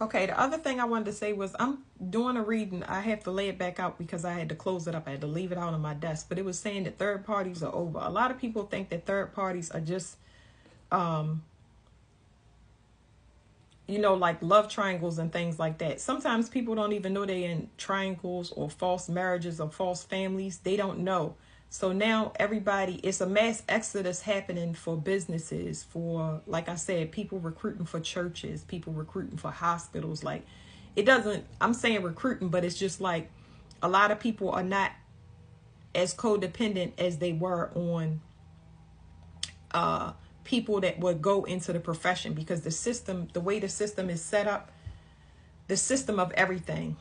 Okay, the other thing I wanted to say was I'm doing a reading. I have to lay it back out because I had to close it up. I had to leave it out on my desk. But it was saying that third parties are over. A lot of people think that third parties are just, um, like love triangles and things like that. Sometimes people don't even know they're in triangles or false marriages or false families. They don't know. So now everybody, it's a mass exodus happening for businesses, for, like I said, people recruiting for churches, people recruiting for hospitals. Like, it doesn't, I'm saying recruiting, but it's just like a lot of people are not as codependent as they were on people that would go into the profession, because the way the system is set up, the system of everything,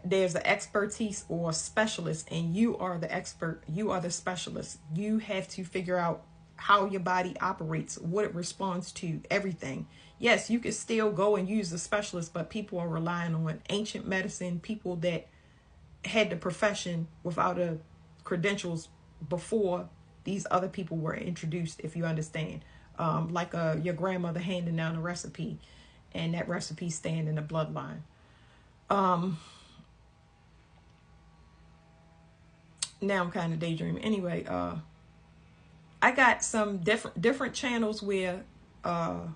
there's an expertise or specialist, and you are the expert, you are the specialist. You have to figure out how your body operates, what it responds to, everything. Yes, you can still go and use the specialist, but people are relying on ancient medicine, people that had the profession without a credentials before these other people were introduced, if you understand. Like your grandmother handing down a recipe, and that recipe staying in the bloodline. Now I'm kind of daydreaming. Anyway, I got some different channels where the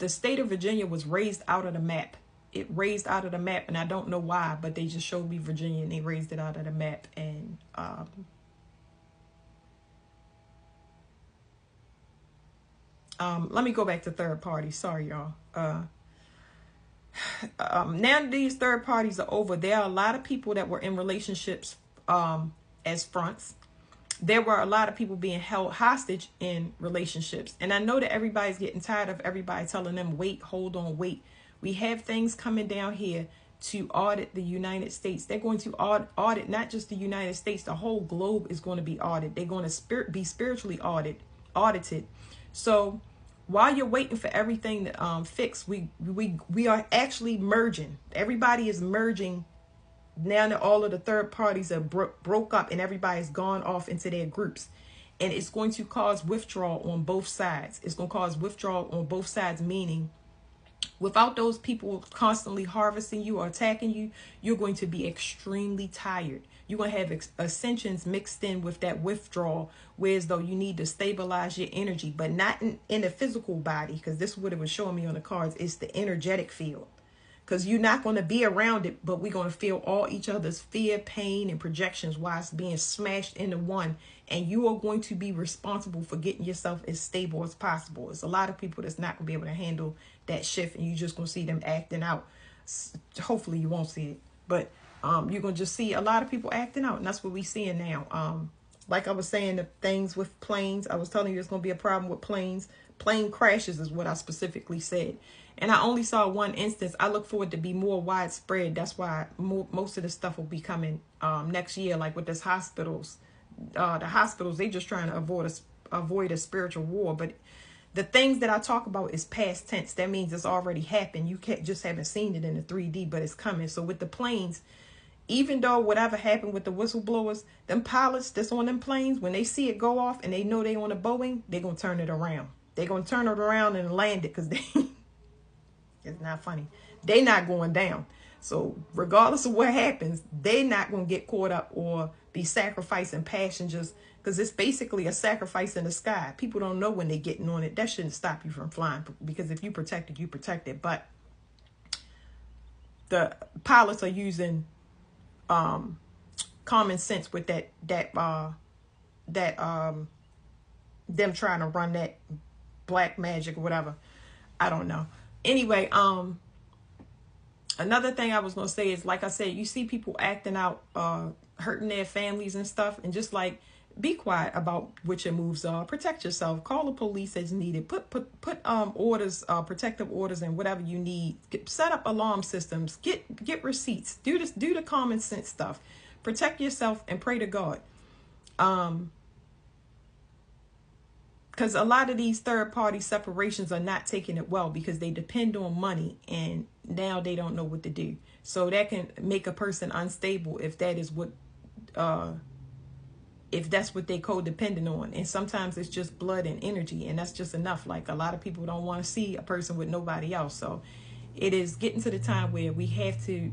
state of Virginia was raised out of the map. It raised out of the map, and I don't know why, but they just showed me Virginia and they raised it out of the map. And let me go back to third parties. Sorry, y'all. Now that these third parties are over, there are a lot of people that were in relationships as fronts. There were a lot of people being held hostage in relationships. And I know that everybody's getting tired of everybody telling them, wait, hold on, wait. We have things coming down here to audit the United States. They're going to audit not just the United States, the whole globe is going to be audited. They're going to be spiritually audited. So while you're waiting for everything to fix, we are actually merging. Everybody is merging. Now that all of the third parties are broke up and everybody's gone off into their groups, and it's going to cause withdrawal on both sides. It's going to cause withdrawal on both sides, meaning without those people constantly harvesting you or attacking you, you're going to be extremely tired. You're going to have ascensions mixed in with that withdrawal, whereas though you need to stabilize your energy, but not in the physical body, because this is what it was showing me on the cards. It's the energetic field. Because you're not going to be around it, but we're going to feel all each other's fear, pain, and projections while it's being smashed into one. And you are going to be responsible for getting yourself as stable as possible. There's a lot of people that's not going to be able to handle that shift, and you're just going to see them acting out. Hopefully you won't see it, but you're going to just see a lot of people acting out, and that's what we're seeing now. Like I was saying, the things with planes, I was telling you there's going to be a problem with planes. Plane crashes is what I specifically said. And I only saw one instance. I look for it to be more widespread. That's why most of the stuff will be coming next year, like with this hospitals. The hospitals, they just trying to avoid a spiritual war. But the things that I talk about is past tense. That means it's already happened. You just haven't seen it in the 3D, but it's coming. So with the planes, even though whatever happened with the whistleblowers, them pilots that's on them planes, when they see it go off and they know they on a Boeing, they're going to turn it around. They're going to turn it around and land it, because they... It's not funny. They're not going down. So regardless of what happens, they're not going to get caught up or be sacrificing passengers, because it's basically a sacrifice in the sky. People don't know when they're getting on it. That shouldn't stop you from flying, because if you protect it, you protect it. But the pilots are using common sense with them trying to run that black magic or whatever. I don't know. Anyway, another thing I was going to say is, like I said, you see people acting out, hurting their families and stuff, and just like, be quiet about what your moves are. Protect yourself. Call the police as needed. Put orders, protective orders, and whatever you need. Set up alarm systems. Get receipts. Do the common sense stuff. Protect yourself and pray to God. Because a lot of these third-party separations are not taking it well, because they depend on money, and now they don't know what to do. So that can make a person unstable if that is what, if that's what they codependent on. And sometimes it's just blood and energy, and that's just enough. Like, a lot of people don't want to see a person with nobody else. So It is getting to the time where we have to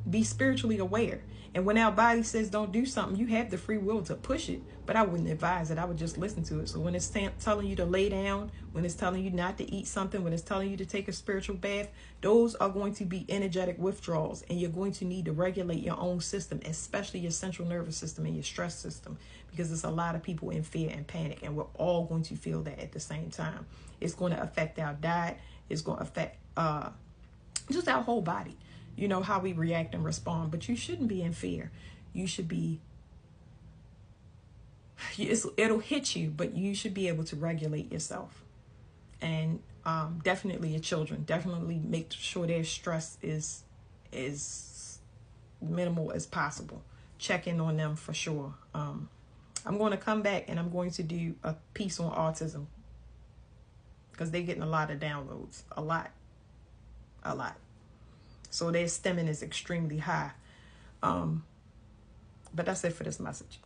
be spiritually aware. And when our body says don't do something, you have the free will to push it. But I wouldn't advise it. I would just listen to it. So when it's telling you to lay down, when it's telling you not to eat something, when it's telling you to take a spiritual bath, those are going to be energetic withdrawals. And you're going to need to regulate your own system, especially your central nervous system and your stress system, because there's a lot of people in fear and panic. And we're all going to feel that at the same time. It's going to affect our diet. It's going to affect just our whole body. You know, how we react and respond. But you shouldn't be in fear. You should be, it'll hit you, but you should be able to regulate yourself. And definitely your children. Definitely make sure their stress is minimal as possible. Check in on them for sure. I'm going to come back and I'm going to do a piece on autism, because they're getting a lot of downloads. A lot. So their stemming is extremely high. But that's it for this message.